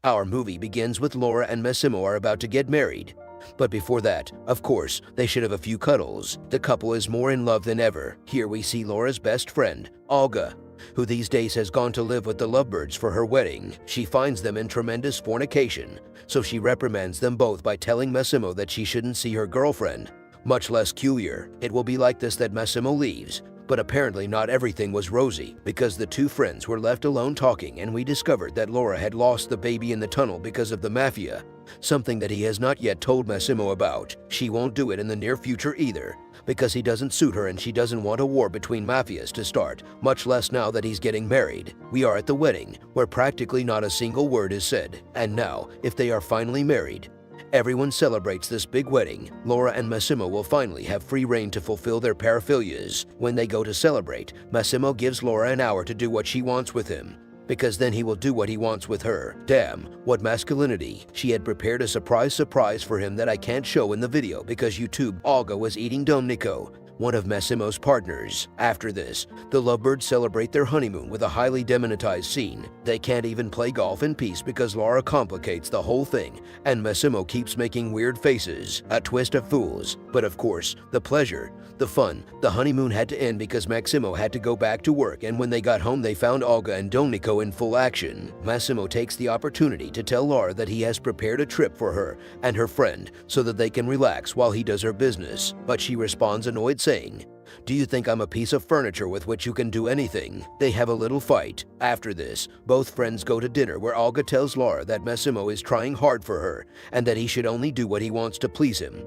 Our movie begins with Laura and Massimo are about to get married. But before that, of course, they should have a few cuddles. The couple is more in love than ever. Here we see Laura's best friend, Olga, who these days has gone to live with the lovebirds for her wedding. She finds them in tremendous fornication, so she reprimands them both by telling Massimo that she shouldn't see her girlfriend, much less Culier. It will be like this that Massimo leaves. But apparently not everything was rosy, because the two friends were left alone talking and we discovered that Laura had lost the baby in the tunnel because of the Mafia, something that he has not yet told Massimo about. She won't do it in the near future either, because he doesn't suit her and she doesn't want a war between mafias to start, much less now that he's getting married. We are at the wedding, where practically not a single word is said, and now, if they are finally married, everyone celebrates this big wedding. Laura and Massimo will finally have free reign to fulfill their paraphilias. When they go to celebrate, Massimo gives Laura an hour to do what she wants with him, because then he will do what he wants with her. Damn, what masculinity. She had prepared a surprise for him that I can't show in the video because YouTube. Olga was eating Domenico, one of Massimo's partners. After this, the lovebirds celebrate their honeymoon with a highly demonetized scene. They can't even play golf in peace because Laura complicates the whole thing, and Massimo keeps making weird faces. A twist of fools. But of course, the pleasure, the fun, the honeymoon had to end because Massimo had to go back to work, and when they got home they found Olga and Domenico in full action. Massimo takes the opportunity to tell Laura that he has prepared a trip for her and her friend so that they can relax while he does her business. But she responds annoyed, saying, "Do you think I'm a piece of furniture with which you can do anything?" They have a little fight. After this, both friends go to dinner where Olga tells Laura that Massimo is trying hard for her and that he should only do what he wants to please him,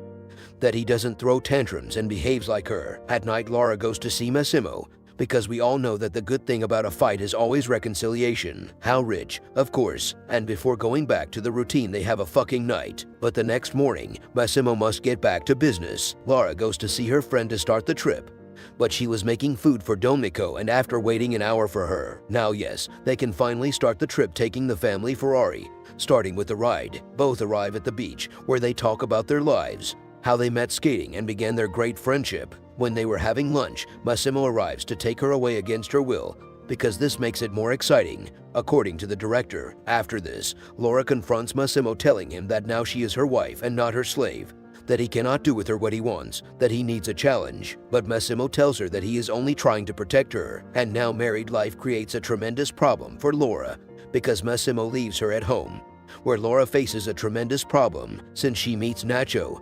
that he doesn't throw tantrums and behaves like her. At night, Laura goes to see Massimo, because we all know that the good thing about a fight is always reconciliation. How rich, of course. And before going back to the routine, they have a fucking night. But the next morning, Massimo must get back to business. Laura goes to see her friend to start the trip, but she was making food for Domenico, and after waiting an hour for her, now yes, they can finally start the trip, taking the family Ferrari. Starting with the ride, both arrive at the beach where they talk about their lives, how they met skating and began their great friendship. When they were having lunch, Massimo arrives to take her away against her will, because this makes it more exciting, according to the director. After this, Laura confronts Massimo, telling him that now she is her wife and not her slave, that he cannot do with her what he wants, that he needs a challenge. But Massimo tells her that he is only trying to protect her, and now married life creates a tremendous problem for Laura, because Massimo leaves her at home, where Laura faces a tremendous problem since she meets Nacho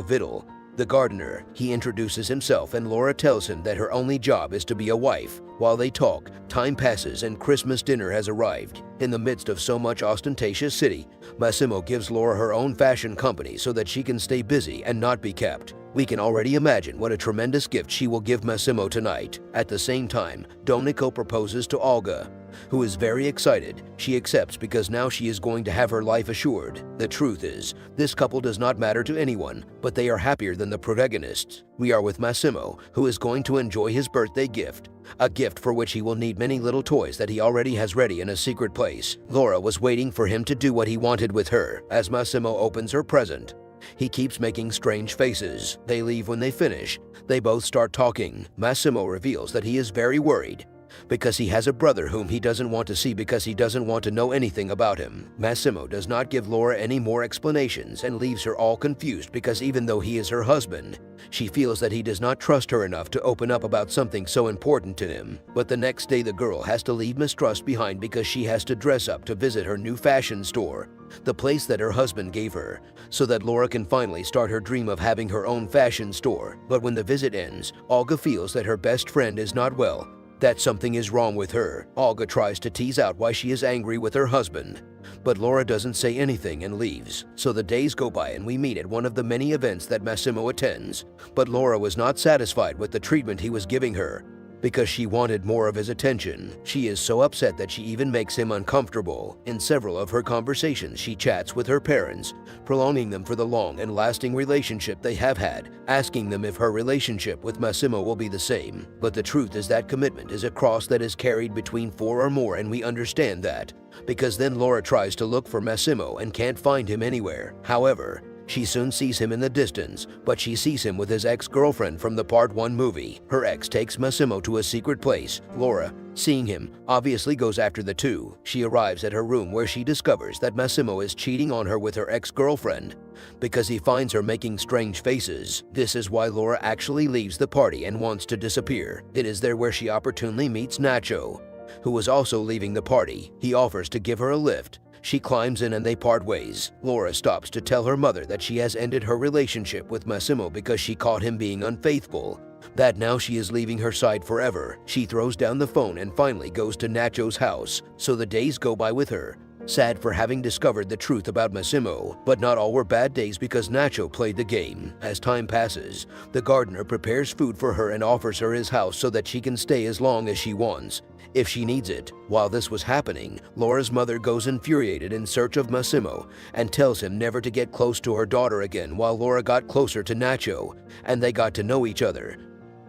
Vidal, the gardener. He introduces himself and Laura tells him that her only job is to be a wife. While they talk, time passes and Christmas dinner has arrived. In the midst of so much ostentatious city, Massimo gives Laura her own fashion company so that she can stay busy and not be kept. We can already imagine what a tremendous gift she will give Massimo tonight. At the same time, Domenico proposes to Olga, who is very excited. She accepts because now she is going to have her life assured. The truth is, this couple does not matter to anyone, but they are happier than the protagonists. We are with Massimo, who is going to enjoy his birthday gift, a gift for which he will need many little toys that he already has ready in a secret place. Laura was waiting for him to do what he wanted with her. As Massimo opens her present, he keeps making strange faces. They leave when they finish. They both start talking. Massimo reveals that he is very worried because he has a brother whom he doesn't want to see because he doesn't want to know anything about him. Massimo does not give Laura any more explanations and leaves her all confused because even though he is her husband, she feels that he does not trust her enough to open up about something so important to him. But the next day the girl has to leave mistrust behind because she has to dress up to visit her new fashion store, the place that her husband gave her, so that Laura can finally start her dream of having her own fashion store. But when the visit ends, Olga feels that her best friend is not well, that something is wrong with her. Olga tries to tease out why she is angry with her husband, but Laura doesn't say anything and leaves. So the days go by and we meet at one of the many events that Massimo attends, but Laura was not satisfied with the treatment he was giving her, because she wanted more of his attention. She is so upset that she even makes him uncomfortable. In several of her conversations, she chats with her parents, prolonging them for the long and lasting relationship they have had, asking them if her relationship with Massimo will be the same. But the truth is that commitment is a cross that is carried between four or more, and we understand that, because then Laura tries to look for Massimo and can't find him anywhere. However, She soon sees him in the distance, but she sees him with his ex-girlfriend from the Part 1 movie. Her ex takes Massimo to a secret place. Laura, seeing him, obviously goes after the two. She arrives at her room where she discovers that Massimo is cheating on her with her ex-girlfriend because he finds her making strange faces. This is why Laura actually leaves the party and wants to disappear. It is there where she opportunely meets Nacho, who was also leaving the party. He offers to give her a lift. She climbs in and they part ways. Laura stops to tell her mother that she has ended her relationship with Massimo because she caught him being unfaithful, that now she is leaving her side forever. She throws down the phone and finally goes to Nacho's house, so the days go by with her, sad for having discovered the truth about Massimo. But not all were bad days because Nacho played the game. As time passes, the gardener prepares food for her and offers her his house so that she can stay as long as she wants, if she needs it. While this was happening, Laura's mother goes infuriated in search of Massimo and tells him never to get close to her daughter again, while Laura got closer to Nacho and they got to know each other,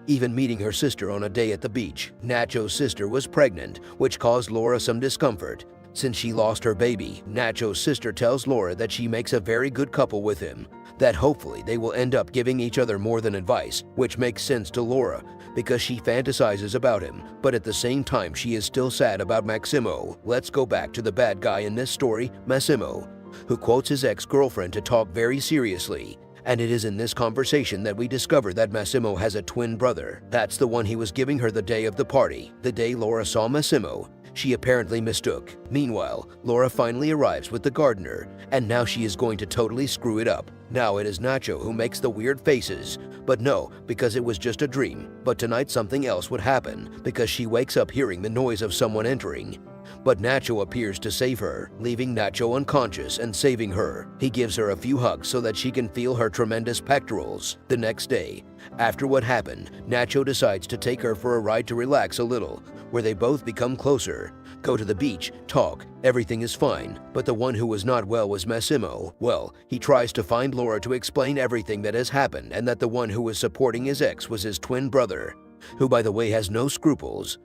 even meeting her sister on a day at the beach. Nacho's sister was pregnant, which caused Laura some discomfort. Since she lost her baby, Nacho's sister tells Laura that she makes a very good couple with him, that hopefully they will end up giving each other more than advice, which makes sense to Laura because she fantasizes about him, but at the same time she is still sad about Maximo. Let's go back to the bad guy in this story, Massimo, who quotes his ex-girlfriend to talk very seriously. And it is in this conversation that we discover that Massimo has a twin brother. That's the one he was giving her the day of the party. The day Laura saw Massimo, she apparently mistook. Meanwhile, Laura finally arrives with the gardener, and now she is going to totally screw it up. Now it is Nacho who makes the weird faces, but no, because it was just a dream. But tonight something else would happen, because she wakes up hearing the noise of someone entering. But Nacho appears to save her, leaving Nacho unconscious and saving her. He gives her a few hugs so that she can feel her tremendous pectorals. The next day, after what happened, Nacho decides to take her for a ride to relax a little, where they both become closer, go to the beach, talk, everything is fine. But the one who was not well was Massimo. Well, he tries to find Laura to explain everything that has happened and that the one who was supporting his ex was his twin brother, who by the way has no scruples,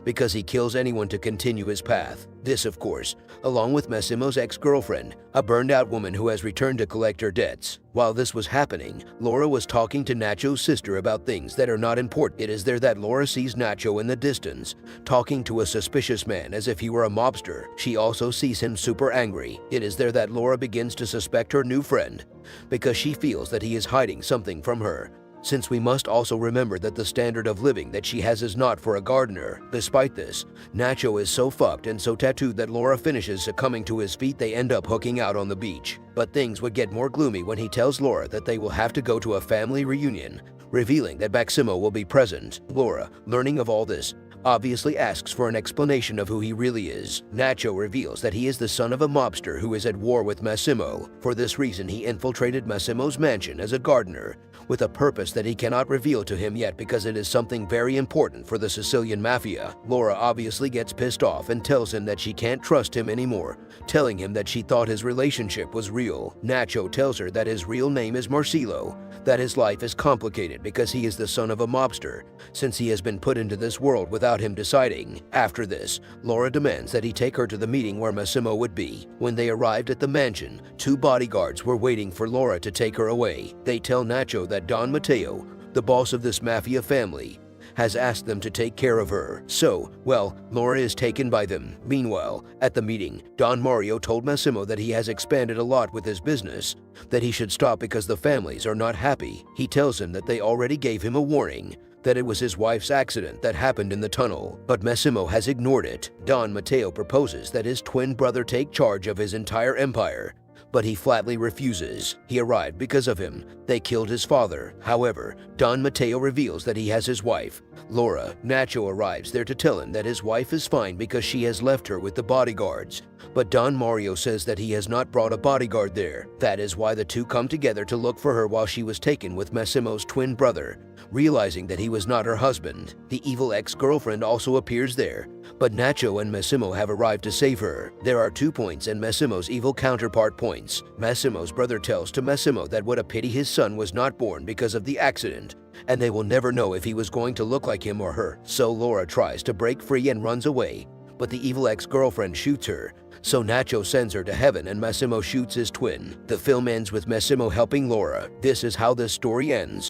because he kills anyone to continue his path. This, of course, along with Massimo's ex-girlfriend, a burned-out woman who has returned to collect her debts. While this was happening, Laura was talking to Nacho's sister about things that are not important. It is there that Laura sees Nacho in the distance, talking to a suspicious man as if he were a mobster. She also sees him super angry. It is there that Laura begins to suspect her new friend, because she feels that he is hiding something from her, since we must also remember that the standard of living that she has is not for a gardener. Despite this, Nacho is so fucked and so tattooed that Laura finishes succumbing to his feet. They end up hooking out on the beach. But things would get more gloomy when he tells Laura that they will have to go to a family reunion, revealing that Maximo will be present. Laura, learning of all this, obviously asks for an explanation of who he really is. Nacho reveals that he is the son of a mobster who is at war with Massimo. For this reason, he infiltrated Massimo's mansion as a gardener, with a purpose that he cannot reveal to him yet because it is something very important for the Sicilian Mafia. Laura obviously gets pissed off and tells him that she can't trust him anymore, telling him that she thought his relationship was real. Nacho tells her that his real name is Marcelo, that his life is complicated because he is the son of a mobster, since he has been put into this world without him deciding. After this, Laura demands that he take her to the meeting where Massimo would be. When they arrived at the mansion, 2 bodyguards were waiting for Laura to take her away. They tell Nacho that Don Matteo, the boss of this mafia family, has asked them to take care of her. So, well, Laura is taken by them. Meanwhile, at the meeting, Don Mario told Massimo that he has expanded a lot with his business, that he should stop because the families are not happy. He tells him that they already gave him a warning, that it was his wife's accident that happened in the tunnel, but Massimo has ignored it. Don Matteo proposes that his twin brother take charge of his entire empire, but he flatly refuses. He arrived because of him. They killed his father. However, Don Matteo reveals that he has his wife, Laura. Nacho arrives there to tell him that his wife is fine because she has left her with the bodyguards. But Don Mario says that he has not brought a bodyguard there. That is why the two come together to look for her while she was taken with Massimo's twin brother, realizing that he was not her husband. The evil ex-girlfriend also appears there, but Nacho and Massimo have arrived to save her. There are 2 points and Massimo's evil counterpart points. Massimo's brother tells to Massimo that what a pity his son was not born because of the accident, and they will never know if he was going to look like him or her. So Laura tries to break free and runs away, but the evil ex-girlfriend shoots her. So Nacho sends her to heaven and Massimo shoots his twin. The film ends with Massimo helping Laura. This is how this story ends.